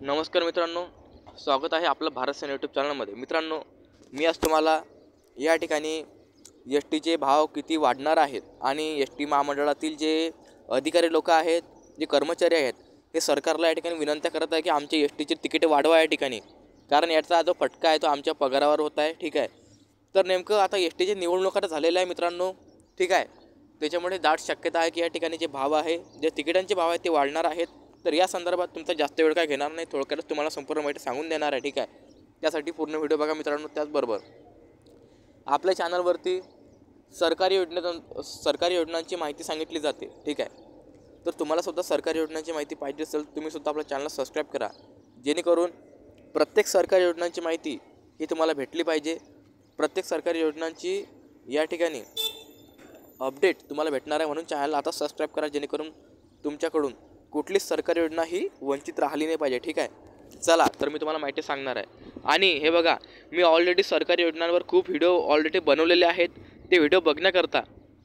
नमस्कार मित्रांनो, स्वागत आहे आपलं भारत सेना यूट्यूब चॅनलमध्ये। मित्रांनो, मी आज तुम्हाला या ठिकाणी एस टीचे भाव किती वाढणार आहेत आणि एस टी महामंडळातील जे अधिकारी लोक आहेत, जे कर्मचारी आहेत, हे सरकारला या ठिकाणी विनंत्या करत आहे की आमचे एस टीचे तिकीट वाढवा या ठिकाणी, कारण याचा जो फटका आहे तो आमच्या पगारावर होत आहे। ठीक आहे, तर नेमकं आता एस टीचे निवडणूक आता झालेलं आहे मित्रांनो। ठीक आहे, त्याच्यामुळे दाट शक्यता आहे की या ठिकाणी जे भाव आहे, जे तिकिटांचे भाव आहेत ते वाढणार आहेत। तर या संदर्भात तुमचा जास्त वेळ काय घेणार नाही, थोडक्यातच तुम्हाला संपूर्ण माहिती सांगून देणार आहे। ठीक आहे, त्यासाठी पूर्ण व्हिडिओ बघा मित्रांनो। त्याचबरोबर आपल्या चॅनलवरती सरकारी योजनांची माहिती सांगितली जाते। ठीक आहे, तर तुम्हाला सुद्धा सरकारी योजनांची माहिती पाहिजे असेल, तुम्ही सुद्धा आपल्या चॅनलला सबस्क्राईब करा, जेणेकरून प्रत्येक सरकारी योजनांची माहिती ही तुम्हाला भेटली पाहिजे। प्रत्येक सरकारी योजनांची या ठिकाणी अपडेट तुम्हाला भेटणार आहे, म्हणून चॅनलला आता सबस्क्राईब करा, जेणेकरून तुमच्याकडून कुठलीच सरकारी योजना ही वंचित राहिली नाही पाहिजे। ठीक आहे, चला तर मी तुम्हाला माहिती सांगणार आहे। आणि हे बघा, मी ऑलरेडी सरकारी योजनांवर खूप व्हिडिओ ऑलरेडी बनवलेले आहेत। ते व्हिडिओ बघण्याकरता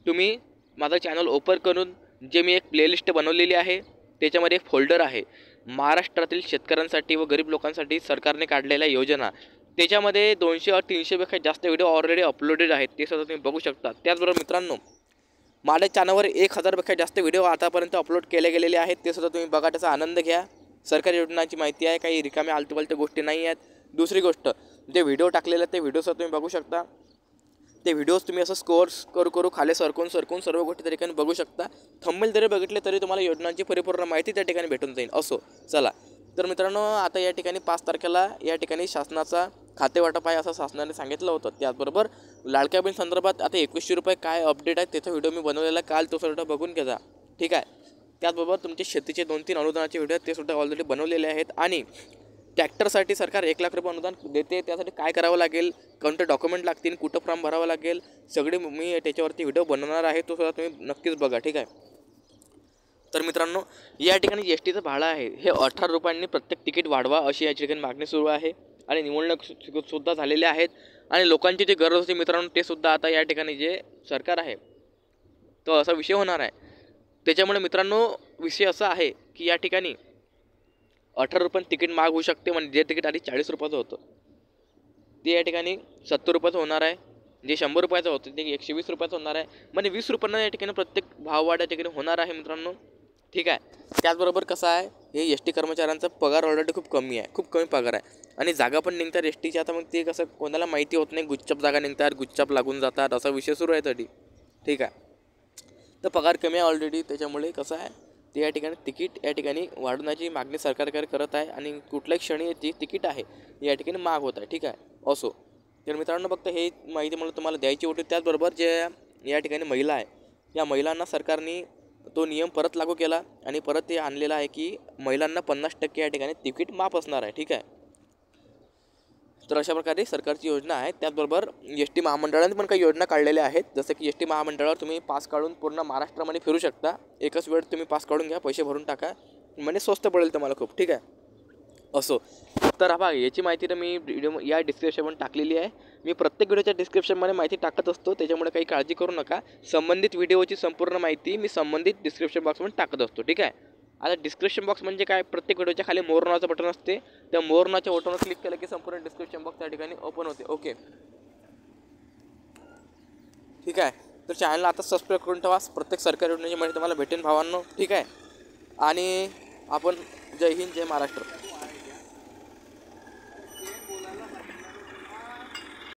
तुम्ही माझा चॅनल ओपन करून जे मी एक प्लेलिस्ट बनवलेली आहे, त्याच्यामध्ये एक फोल्डर आहे महाराष्ट्रातील शेतकऱ्यांसाठी व गरीब लोकांसाठी सरकारने काढलेल्या योजना, त्याच्यामध्ये 200-300पेक्षा जास्त व्हिडिओ ऑलरेडी अपलोडेड आहेत, ते सुद्धा तुम्ही बघू शकता। त्याचबरोबर मित्रांनो, माझ्या चॅनलवर 1000पेक्षा जास्त व्हिडिओ आतापर्यंत अपलोड केले गेलेले आहेत, ते सुद्धा तुम्ही बघा, त्याचा आनंद घ्या। सरकारी योजनांची माहिती आहे, काही रिकाम्या आलतूपालत्या गोष्टी नाही आहेत। दुसरी गोष्ट, जे व्हिडिओ टाकलेले आहेत ते व्हिडिओसुद्धा तुम्ही बघू शकता। ते व्हिडिओज तुम्ही असं स्कोअर्स करू खाली सरकून सर्व गोष्टी त्या ठिकाणी बघू शकता। थंबनेल जरी बघितले तरी तुम्हाला योजनांची परिपूर्ण माहिती त्या ठिकाणी भेटून जाईल। असो, चला तर मित्रांनो, आता या ठिकाणी 5 तारखेला या ठिकाणी शासनाचा खातेवाटप आहे असं शासनाने सांगितलं होतं। त्याचबरोबर लाडक्या बहीण संदर्भात आता 2100 रुपये काय अपडेट आहे त्याचा व्हिडिओ मी बनवलेला, काल तो सुद्धा बघून घ्या। ठीक आहे, त्याचबरोबर तुमचे शेतीचे 2-3 अनुदानाचे व्हिडिओ ते सुद्धा ऑलरेडी बनवलेले आहेत। आणि ट्रॅक्टरसाठी सरकार 1 लाख रुपये अनुदान देते, त्यासाठी काय करावं लागेल, कोणते डॉक्युमेंट लागतील, कुठं फॉर्म भरावं लागेल, सगळे मी त्याच्यावरती व्हिडिओ बनवणार आहे, तो सुद्धा तुम्ही नक्कीच बघा। ठीक आहे, तर मित्रांनो, या ठिकाणी एस टीचं भाडं आहे हे 18 रुपयांनी प्रत्येक तिकीट वाढवा अशी या ठिकाणी मागणी सुरू आहे। आणि निवडणूक सुद्धा झालेले आहेत आणि लोकांची जी गरज होती मित्रांनो, ते सुद्धा आता या ठिकाणी जे सरकार आहे तो असा विषय होणार आहे। त्याच्यामुळे मित्रांनो, विषय असा आहे की या ठिकाणी 18 रुपयांनी तिकीट महाग होऊ शकते, म्हणजे जे तिकीट आधी 40 रुपयाचं होतं ते या ठिकाणी 70 रुपयाचं होणार आहे, जे 100 रुपयाचं होतं ते 120 रुपयाचं होणार आहे, म्हणजे 20 रुपयांना या ठिकाणी प्रत्येक भाववाढ या ठिकाणी होणार आहे मित्रांनो। ठीक आहे, त्याचबरोबर कसं आहे, हे एस टी कर्मचाऱ्यांचा पगार ऑलरेडी खूप कमी आहे, खूप कमी पगार आहे आणि जागा पण निघतात एस टीच्या। आता मग ते कसं कोणाला माहिती होत नाही, गुच्चाप जागा निघतात, गुच्चाप लागून जातात, असा विषय सुरू आहे तरी। ठीक आहे, तर पगार कमी आहे ऑलरेडी, त्याच्यामुळे कसं आहे ते या ठिकाणी तिकीट या ठिकाणी वाढवण्याची मागणी सरकारकडे करत आहे आणि कुठल्याही क्षणी जी तिकीट आहे या ठिकाणी महाग होत आहे। ठीक आहे, असो, तर मित्रांनो, फक्त हे माहिती मला तुम्हाला द्यायची होती। त्याचबरोबर जे या ठिकाणी महिला आहे, या महिलांना सरकारने तो नियम परत लागू केला आणि परत ते आणलेला आहे की महिलांना 50% या ठिकाणी तिकीट माफ असणार आहे। ठीक आहे, तर अशा प्रकारे सरकारची योजना आहे। त्याचबरोबर एस टी महामंडळाने पण काही योजना काढलेल्या आहेत, जसं की एस टी महामंडळावर तुम्ही पास काढून पूर्ण महाराष्ट्रामध्ये फिरू शकता। एकच वेळ तुम्ही पास काढून घ्या, पैसे भरून टाका, म्हणजे स्वस्त पडेल तुम्हाला खूप। ठीक आहे, असो, तर हा याची माहिती तर मी व्हिडिओ या डिस्क्रिप्शनमध्ये टाकलेली आहे। मी प्रत्येक व्हिडिओच्या डिस्क्रिप्शनमध्ये माहिती टाकत असतो, त्याच्यामुळे काही काळजी करू नका। संबंधित व्हिडिओची संपूर्ण माहिती मी संबंधित डिस्क्रिप्शन बॉक्समध्ये टाकत असतो। ठीक आहे, आता डिस्क्रिप्शन बॉक्स म्हणजे काय, प्रत्येक व्हिडिओच्या खाली मोर नावाचं बटन असते, त्या मोर नावाच्या बटनवर क्लिक केलं की संपूर्ण डिस्क्रिप्शन बॉक्स त्या ठिकाणी ओपन होते। ओके, ठीक आहे, तर चॅनलला आता सबस्क्राईब करून ठेवा, प्रत्येक सरकारी योजनेची माहिती तुम्हाला भेटेल भावांनो। ठीक आहे, आणि आपण जय हिंद, जय महाराष्ट्र।